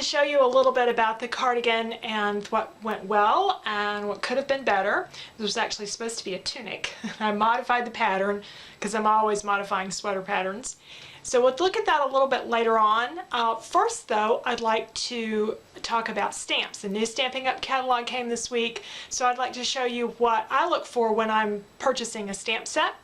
to show you a little bit about the cardigan and what went well and what could have been better. This was actually supposed to be a tunic. I modified the pattern because I'm always modifying sweater patterns. So we'll look at that a little bit later on. First though, I'd like to talk about stamps. The new Stamping Up catalog came this week, so I'd like to show you what I look for when I'm purchasing a stamp set.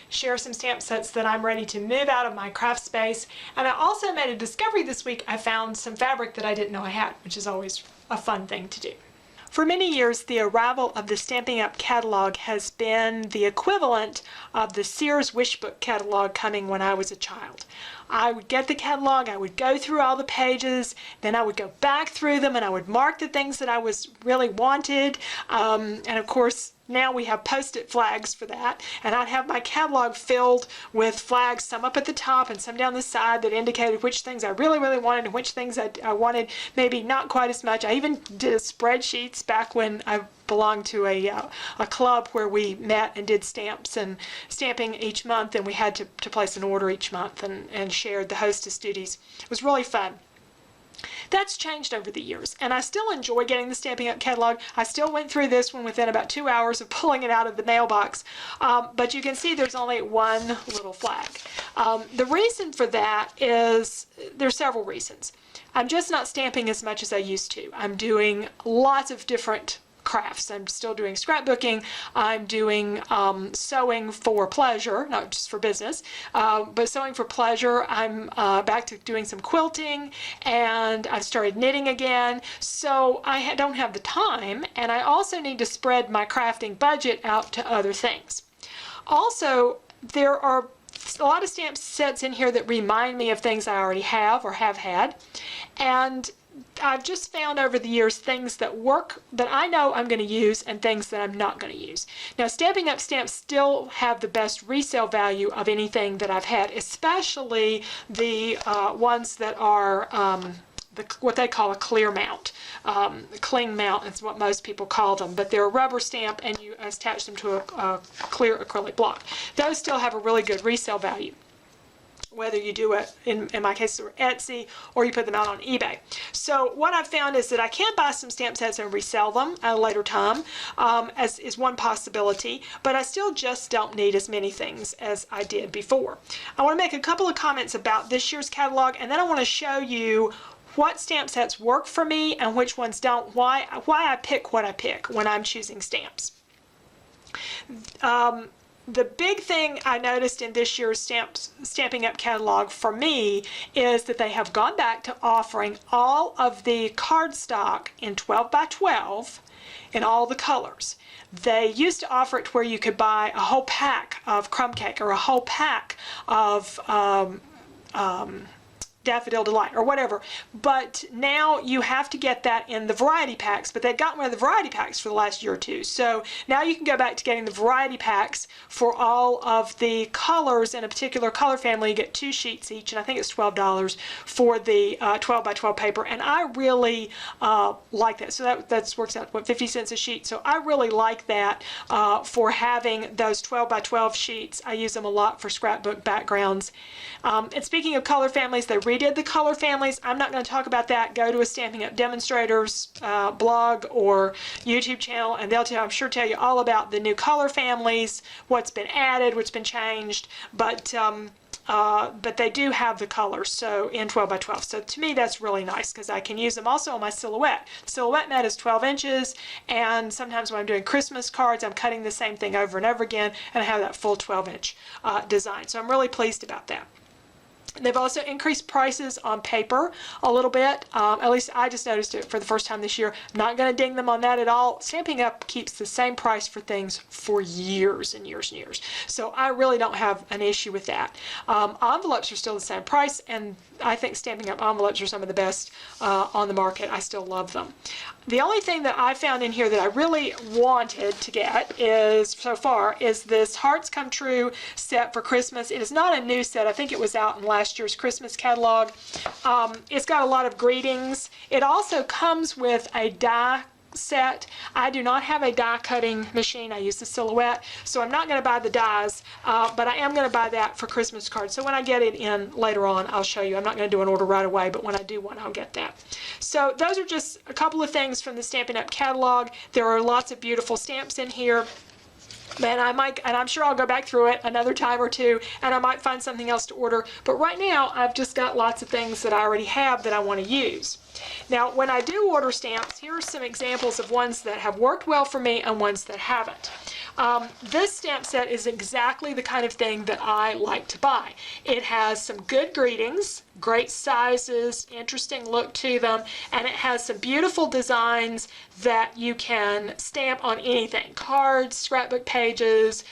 Share some stamp sets that I'm ready to move out of my craft space. And I also made a discovery this week. I found some fabric that I didn't know I had, which is always a fun thing to do. For many years, the arrival of the Stamping Up catalog has been the equivalent of the Sears Wish Book catalog coming when I was a child. I would get the catalog, I would go through all the pages, then I would go back through them and I would mark the things that I really wanted. And of course, now we have post-it flags for that, and I'd have my catalog filled with flags, some up at the top and some down the side, that indicated which things I really wanted and which things I wanted maybe not quite as much. I even did spreadsheets back when I belonged to a club where we met and did stamps and stamping each month, and we had to place an order each month and shared the hostess duties. It was really fun. That's changed over the years, and I still enjoy getting the Stamping Up catalog. I still went through this one within about 2 hours of pulling it out of the mailbox, but you can see there's only one little flag. The reason for that is there's several reasons. I'm just not stamping as much as I used to. I'm doing lots of different crafts. I'm still doing scrapbooking. I'm doing sewing for pleasure, not just for business, but sewing for pleasure. I'm back to doing some quilting, and I've started knitting again. So I don't have the time, and I also need to spread my crafting budget out to other things. Also, there are a lot of stamp sets in here that remind me of things I already have or have had, and I've just found over the years things that work that I know I'm going to use and things that I'm not going to use. Now, Stamping Up stamps still have the best resale value of anything that I've had, especially the ones that are what they call a clear mount. Cling mount is what most people call them, but they're a rubber stamp and you attach them to a clear acrylic block. Those still have a really good resale value, whether you do it, in my case, through Etsy, or you put them out on eBay. So what I've found is that I can buy some stamp sets and resell them at a later time, as is one possibility, but I still just don't need as many things as I did before. I want to make a couple of comments about this year's catalog, and then I want to show you what stamp sets work for me and which ones don't, why I pick what I pick when I'm choosing stamps. The big thing I noticed in this year's Stamping Up catalog for me is that they have gone back to offering all of the cardstock in 12 by 12 in all the colors. They used to offer it where you could buy a whole pack of crumb cake or a whole pack of Daffodil Delight or whatever, but now you have to get that in the variety packs, but they've gotten rid of the variety packs for the last year or two. So now you can go back to getting the variety packs for all of the colors in a particular color family. You get 2 sheets each, and I think it's $12 for the 12 by 12 paper, and I really like that. So that works out, what, 50 cents a sheet. So I really like that for having those 12 by 12 sheets. I use them a lot for scrapbook backgrounds. And speaking of color families, they redid the color families. I'm not going to talk about that. Go to a Stamping Up Demonstrators blog or YouTube channel, and they'll I'm sure tell you all about the new color families, what's been added, what's been changed, but they do have the colors, so in 12 by 12. So to me, that's really nice because I can use them also on my silhouette. Silhouette mat is 12 inches, and sometimes when I'm doing Christmas cards, I'm cutting the same thing over and over again, and I have that full 12-inch design. So I'm really pleased about that. They've also increased prices on paper a little bit. At least I just noticed it for the first time this year. Not going to ding them on that at all. Stamping Up keeps the same price for things for years and years and years. So I really don't have an issue with that. Envelopes are still the same price, and I think Stamping Up envelopes are some of the best on the market. I still love them. The only thing that I found in here that I really wanted to get so far is this Hearts Come True set for Christmas. It is not a new set. I think it was out in last year's Christmas catalog. It's got a lot of greetings. It also comes with a die set. I do not have a die cutting machine. I use the Silhouette, so I'm not going to buy the dies, but I am going to buy that for Christmas cards. So when I get it in later on, I'll show you. I'm not going to do an order right away, but when I do one, I'll get that. So those are just a couple of things from the Stampin' Up! Catalog. There are lots of beautiful stamps in here. And I'm sure I'll go back through it another time or two, and I might find something else to order. But right now, I've just got lots of things that I already have that I want to use. Now, when I do order stamps, here are some examples of ones that have worked well for me and ones that haven't. This stamp set is exactly the kind of thing that I like to buy. It has some good greetings, great sizes, interesting look to them, and it has some beautiful designs that you can stamp on anything. Cards, scrapbook pages,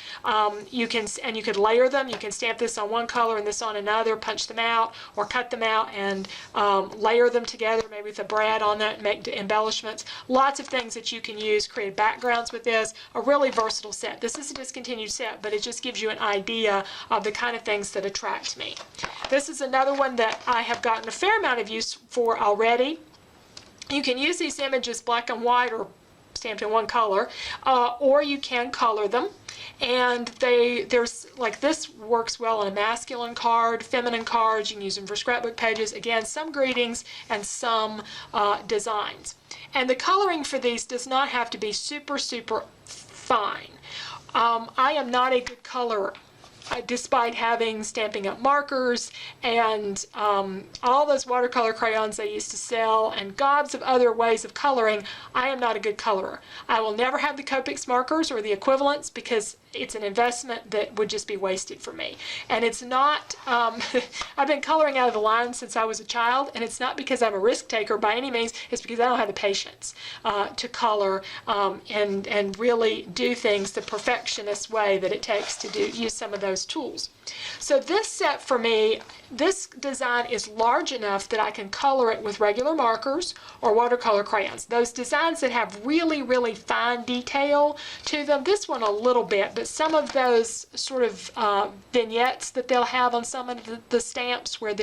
you could layer them. You can stamp this on one color and this on another, punch them out, or cut them out and layer them together, maybe with a brad on that, and make embellishments. Lots of things that you can use, create backgrounds with this. A really versatile set. This is a discontinued set, but it just gives you an idea of the kind of things that attract me. This is another one that I have gotten a fair amount of use for already. You can use these images black and white or stamped in one color, or you can color them. And there's like this works well on a masculine card, feminine cards. You can use them for scrapbook pages. Again, some greetings and some designs. And the coloring for these does not have to be super, super fine. I am not a good colorer. Despite having Stampin' Up! Markers and all those watercolor crayons they used to sell and gobs of other ways of coloring, I am not a good colorer. I will never have the Copics markers or the equivalents because it's an investment that would just be wasted for me. And it's not, I've been coloring out of the line since I was a child, and it's not because I'm a risk taker by any means, it's because I don't have the patience to color and really do things the perfectionist way that it takes to use some of those tools. So this set for me, this design is large enough that I can color it with regular markers or watercolor crayons. Those designs that have really, really fine detail to them, this one a little bit, but some of those sort of vignettes that they'll have on some of the stamps where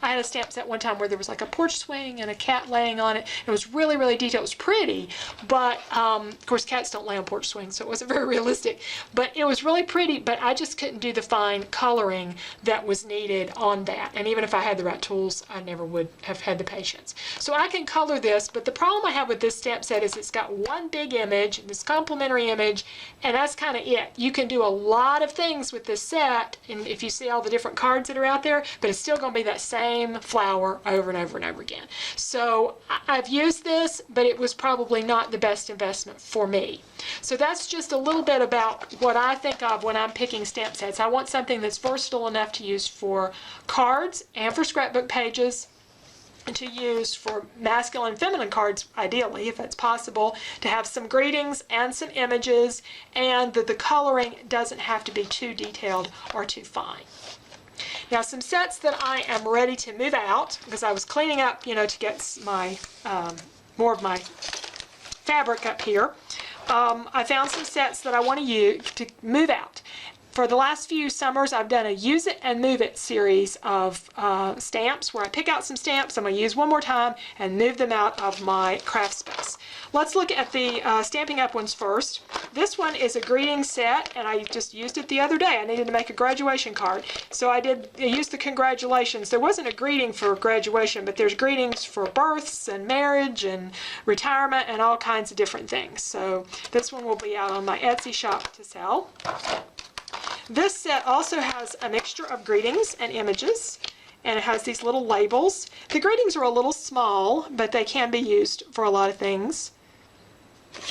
I had a stamp set one time where there was like a porch swing and a cat laying on it. It was really, really detailed. It was pretty, but of course cats don't lay on porch swings, so it wasn't very realistic. But it was really pretty, but I just couldn't do the fine coloring that was needed on that. And even if I had the right tools, I never would have had the patience. So I can color this, but the problem I have with this stamp set is it's got one big image, this complementary image, and that's kind of it. You can do a lot of things with this set, and if you see all the different cards that are out there, but it's still going to be that same flower over and over and over again. So I've used this, but it was probably not the best investment for me. So that's just a little bit about what I think of when I'm picking stamp sets. I want something that's versatile enough to use for cards and for scrapbook pages, and to use for masculine and feminine cards, ideally, if that's possible, to have some greetings and some images, and that the coloring doesn't have to be too detailed or too fine. Now, some sets that I am ready to move out, because I was cleaning up, to get my more of my fabric up here. I found some sets that I want to use to move out. For the last few summers, I've done a Use It and Move It series of stamps where I pick out some stamps, I'm going to use one more time, and move them out of my craft space. Let's look at the Stampin' Up! Ones first. This one is a greeting set, and I just used it the other day. I needed to make a graduation card, so I used the congratulations. There wasn't a greeting for graduation, but there's greetings for births and marriage and retirement and all kinds of different things. So this one will be out on my Etsy shop to sell. This set also has a mixture of greetings and images, and it has these little labels. The greetings are a little small, but they can be used for a lot of things.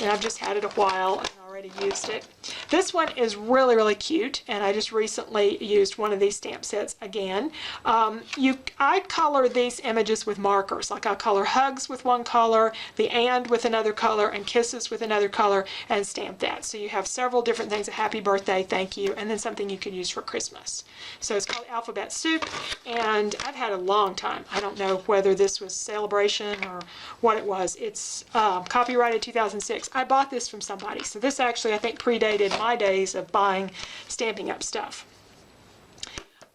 And I've just had it a while and already used it. This one is really, really cute, and I just recently used one of these stamp sets again. I color these images with markers, like I'll color hugs with one color, the and with another color, and kisses with another color, and stamp that. So you have several different things, a happy birthday, thank you, and then something you can use for Christmas. So it's called Alphabet Soup, and I've had a long time. I don't know whether this was Celebration or what it was. It's copyrighted 2006. I bought this from somebody, so this actually I think predated my days of buying Stampin' Up! Stuff.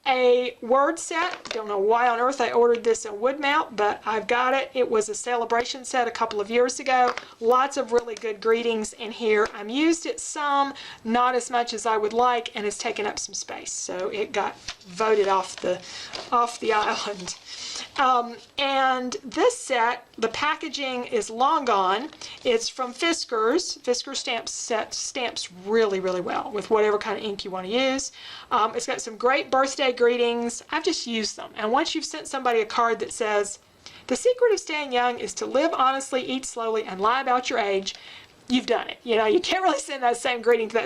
a word set. Don't know why on earth I ordered this in wood mount, but I've got it. It was a celebration set a couple of years ago. Lots of really good greetings in here. I've used it some, not as much as I would like, and it's taken up some space. So it got voted off the island. And this set, the packaging is long gone. It's from Fiskars. Fiskars stamps really, really well with whatever kind of ink you want to use. It's got some great birthday greetings. I've just used them. And once you've sent somebody a card that says, "The secret of staying young is to live honestly, eat slowly, and lie about your age," you've done it. You know, you can't really send that same greeting to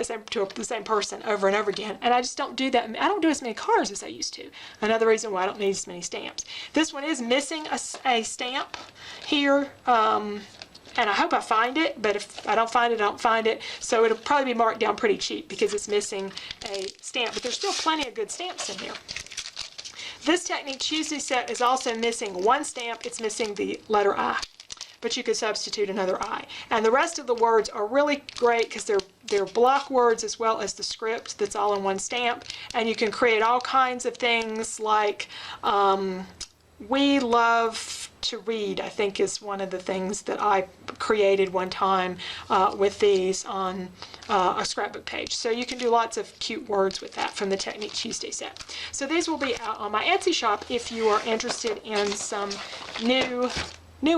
the same person over and over again. And I just don't do that. I don't do as many cards as I used to. Another reason why I don't need as many stamps. This one is missing a stamp here. And I hope I find it, but if I don't find it, I don't find it. So it'll probably be marked down pretty cheap because it's missing a stamp. But there's still plenty of good stamps in here. This Technique Tuesday set is also missing one stamp. It's missing the letter I. But you could substitute another I. And the rest of the words are really great because they're block words as well as the script that's all in one stamp. And you can create all kinds of things like we love to read, I think is one of the things that I created one time with these on a scrapbook page. So you can do lots of cute words with that from the Technique Tuesday set. So these will be out on my Etsy shop if you are interested in some new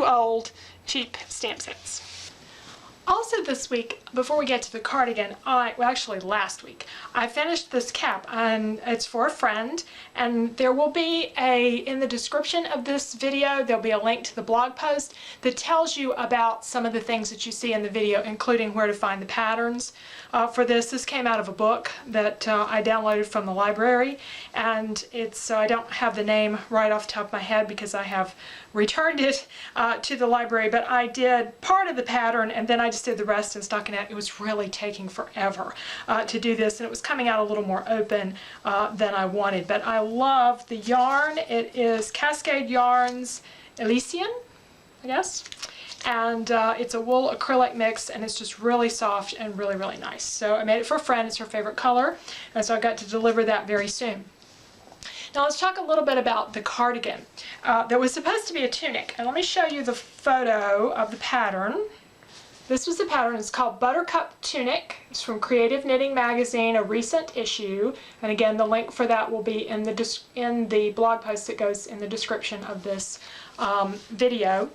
old cheap stamp sets. Also this week, before we get to the cardigan, actually last week, I finished this cap, and it's for a friend, and there will be in the description of this video, there'll be a link to the blog post that tells you about some of the things that you see in the video, including where to find the patterns for this. This came out of a book that I downloaded from the library, and so I don't have the name right off the top of my head because I have returned it to the library, but I did part of the pattern and then I just did the rest in stockinette. It was really taking forever to do this, and it was coming out a little more open than I wanted, but I love the yarn. It is Cascade Yarns Elysian, I guess, and it's a wool acrylic mix, and it's just really soft and really, really nice. So I made it for a friend. It's her favorite color, and so I got to deliver that very soon. Now let's talk a little bit about the cardigan. That was supposed to be a tunic, and let me show you the photo of the pattern. This was the pattern. It's called Buttercup Tunic. It's from Creative Knitting Magazine, a recent issue, and again the link for that will be in the blog post that goes in the description of this video.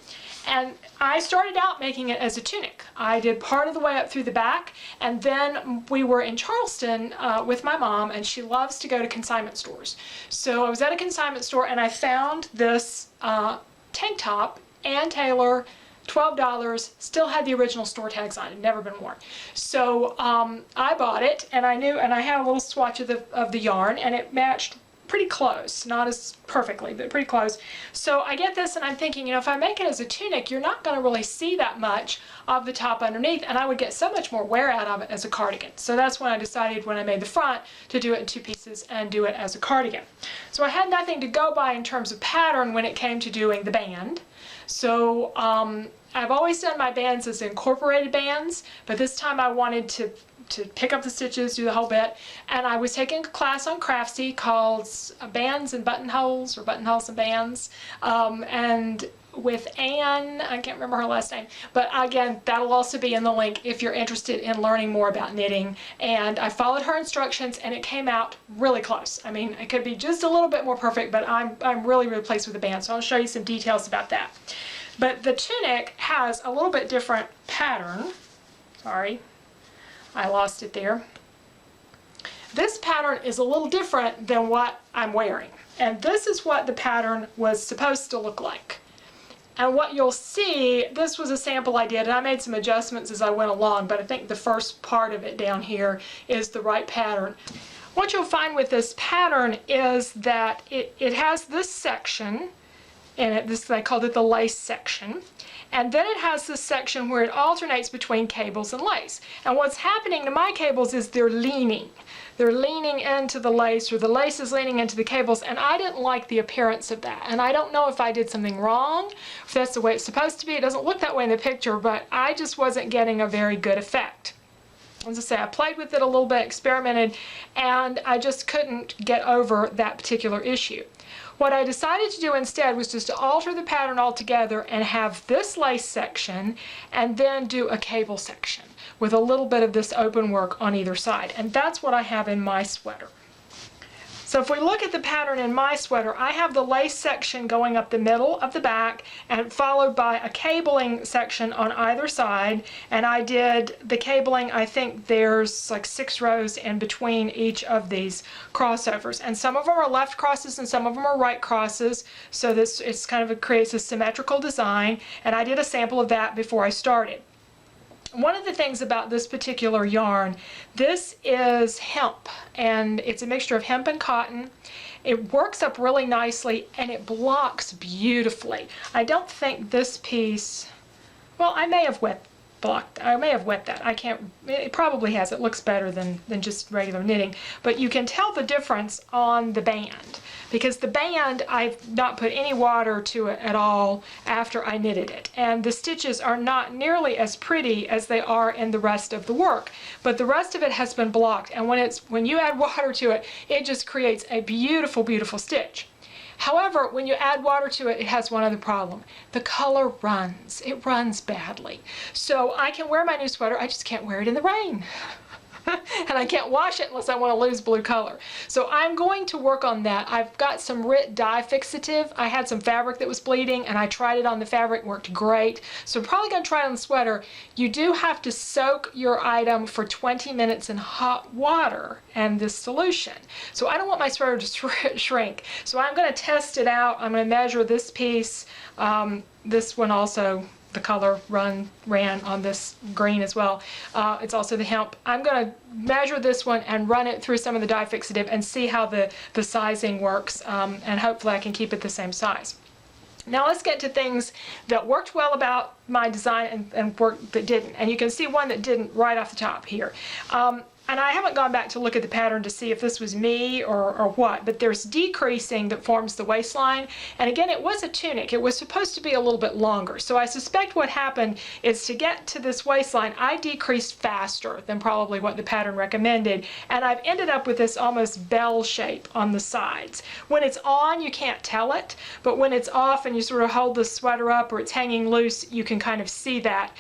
And I started out making it as a tunic. I did part of the way up through the back, and then we were in Charleston with my mom, and she loves to go to consignment stores. So I was at a consignment store and I found this tank top, Ann Taylor, $12, still had the original store tags on it, had never been worn. So I bought it, and I had a little swatch of the yarn, and it matched pretty close, not as perfectly, but pretty close. So I get this and I'm thinking, you know, if I make it as a tunic, you're not going to really see that much of the top underneath, and I would get so much more wear out of it as a cardigan. So that's when I decided, when I made the front, to do it in two pieces and do it as a cardigan. So I had nothing to go by in terms of pattern when it came to doing the band. So I've always done my bands as incorporated bands, but this time I wanted to pick up the stitches, do the whole bit, and I was taking a class on Craftsy called Bands and Buttonholes, or Buttonholes and Bands, and with Anne, I can't remember her last name, but again, that'll also be in the link if you're interested in learning more about knitting. And I followed her instructions, and it came out really close. I mean, it could be just a little bit more perfect, but I'm really, really pleased with the band, so I'll show you some details about that. But the tunic has a little bit different pattern. Sorry, I lost it there. This pattern is a little different than what I'm wearing, and this is what the pattern was supposed to look like. And what you'll see, this was a sample I did, and I made some adjustments as I went along, but I think the first part of it down here is the right pattern. What you'll find with this pattern is that it has this section in it. They called it the lace section. And then it has this section where it alternates between cables and lace. And what's happening to my cables is they're leaning. They're leaning into the lace, or the lace is leaning into the cables, and I didn't like the appearance of that. And I don't know if I did something wrong, if that's the way it's supposed to be. It doesn't look that way in the picture, but I just wasn't getting a very good effect. As I say, I played with it a little bit, experimented, and I just couldn't get over that particular issue. What I decided to do instead was just to alter the pattern altogether and have this lace section and then do a cable section with a little bit of this open work on either side. And that's what I have in my sweater. So if we look at the pattern in my sweater, I have the lace section going up the middle of the back and followed by a cabling section on either side. And I did the cabling, I think there's like 6 rows in between each of these crossovers. And some of them are left crosses and some of them are right crosses. So this it's kind of creates a symmetrical design. And I did a sample of that before I started. One of the things about this particular yarn, this is hemp, and it's a mixture of hemp and cotton. It works up really nicely and it blocks beautifully. I don't think this piece, well, I may have wet that. I can't, it probably has. It looks better than just regular knitting, but you can tell the difference on the band, because the band, I've not put any water to it at all after I knitted it, and the stitches are not nearly as pretty as they are in the rest of the work, but the rest of it has been blocked, and when you add water to it, it just creates a beautiful, beautiful stitch. However, when you add water to it, it has one other problem. The color runs. It runs badly. So I can wear my new sweater, I just can't wear it in the rain. And I can't wash it unless I want to lose blue color. So I'm going to work on that. I've got some Rit dye fixative. I had some fabric that was bleeding and I tried it on the fabric, worked great. So I'm probably going to try it on the sweater. You do have to soak your item for 20 minutes in hot water and this solution. So I don't want my sweater to shrink. So I'm going to test it out. I'm going to measure this piece. This one also, the color ran on this green as well. It's also the hemp. I'm going to measure this one and run it through some of the dye fixative and see how the sizing works, and hopefully I can keep it the same size. Now let's get to things that worked well about my design and work that didn't. And you can see one that didn't right off the top here. And I haven't gone back to look at the pattern to see if this was me or what, but there's decreasing that forms the waistline. And again, it was a tunic. It was supposed to be a little bit longer. So I suspect what happened is to get to this waistline, I decreased faster than probably what the pattern recommended. And I've ended up with this almost bell shape on the sides. When it's on, you can't tell it, but when it's off and you sort of hold the sweater up or it's hanging loose, you can kind of see that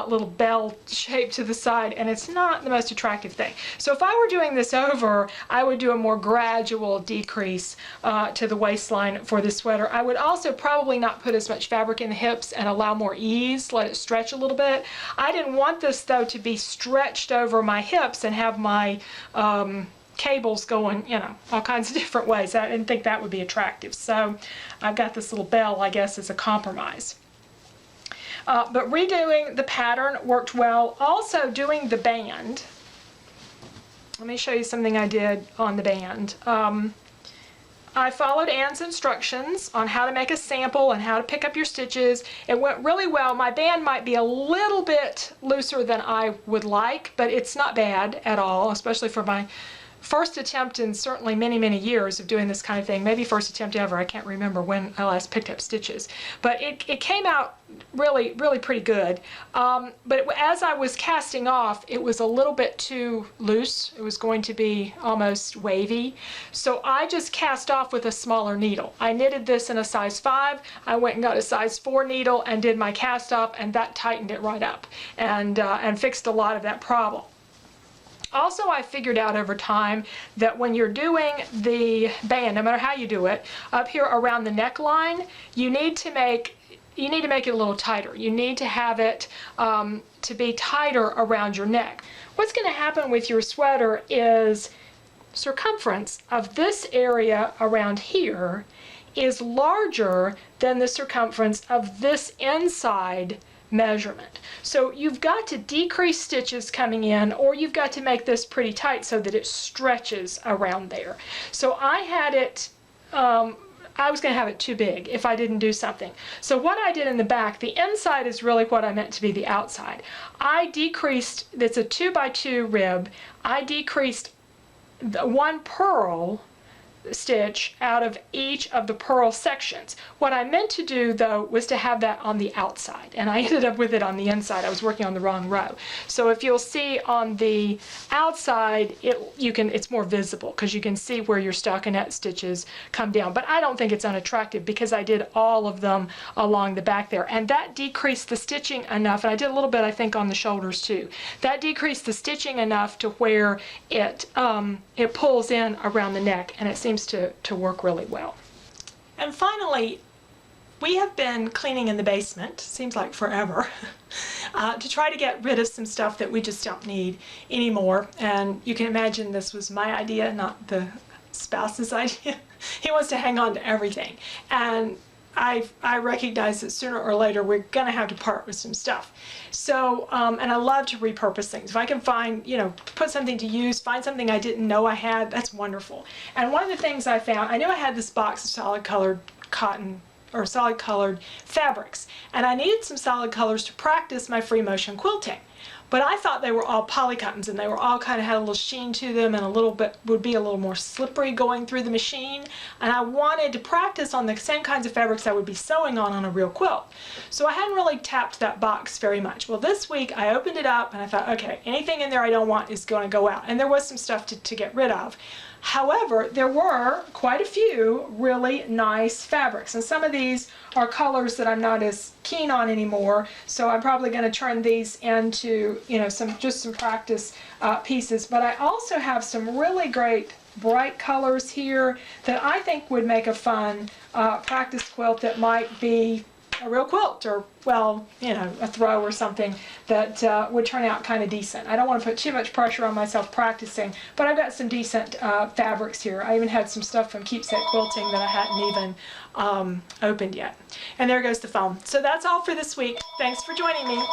little bell shape to the side, and it's not the most attractive thing. So if I were doing this over, I would do a more gradual decrease to the waistline for the sweater. I would also probably not put as much fabric in the hips and allow more ease, let it stretch a little bit. I didn't want this though to be stretched over my hips and have my cables going, you know, all kinds of different ways. I didn't think that would be attractive. So I've got this little bell, I guess, as a compromise. But redoing the pattern worked well. Also doing the band. Let me show you something I did on the band. I followed Anne's instructions on how to make a sample and how to pick up your stitches. It went really well. My band might be a little bit looser than I would like, but it's not bad at all, especially for my first attempt in certainly many, many years of doing this kind of thing. Maybe first attempt ever. I can't remember when I last picked up stitches. But it came out really, really pretty good. But as I was casting off, it was a little bit too loose. It was going to be almost wavy. So I just cast off with a smaller needle. I knitted this in a size 5. I went and got a size 4 needle and did my cast off, and that tightened it right up and fixed a lot of that problem. Also, I figured out over time that when you're doing the band, no matter how you do it, up here around the neckline, you need to make it a little tighter. You need to have it to be tighter around your neck. What's going to happen with your sweater is circumference of this area around here is larger than the circumference of this inside measurement. So you've got to decrease stitches coming in, or you've got to make this pretty tight so that it stretches around there. So I had it, I was going to have it too big if I didn't do something. So what I did in the back, the inside is really what I meant to be the outside. I decreased, it's a 2x2 rib, I decreased one purl stitch out of each of the purl sections. What I meant to do though was to have that on the outside, and I ended up with it on the inside. I was working on the wrong row. So if you'll see on the outside, it's more visible because you can see where your stockinette stitches come down. But I don't think it's unattractive because I did all of them along the back there, and that decreased the stitching enough, and I did a little bit I think on the shoulders too. That decreased the stitching enough to where it pulls in around the neck, and it seems to work really well. And finally, we have been cleaning in the basement, seems like forever, to try to get rid of some stuff that we just don't need anymore. And you can imagine this was my idea, not the spouse's idea. He wants to hang on to everything. And I recognize that sooner or later we're going to have to part with some stuff. So, and I love to repurpose things. If I can find, put something to use, find something I didn't know I had, that's wonderful. And one of the things I found, I knew I had this box of solid colored cotton or solid colored fabrics, and I needed some solid colors to practice my free motion quilting. But I thought they were all polycottons, and they were all kind of had a little sheen to them and a little bit would be a little more slippery going through the machine. And I wanted to practice on the same kinds of fabrics I would be sewing on a real quilt. So I hadn't really tapped that box very much. Well, this week I opened it up and I thought, okay, anything in there I don't want is going to go out. And there was some stuff to get rid of. However, there were quite a few really nice fabrics, and some of these are colors that I'm not as keen on anymore, so I'm probably going to turn these into, just some practice pieces. But I also have some really great bright colors here that I think would make a fun practice quilt that might be a real quilt, or, well, a throw or something that would turn out kind of decent. I don't want to put too much pressure on myself practicing, but I've got some decent fabrics here. I even had some stuff from Keepsake Quilting that I hadn't even opened yet. And there goes the phone. So that's all for this week. Thanks for joining me.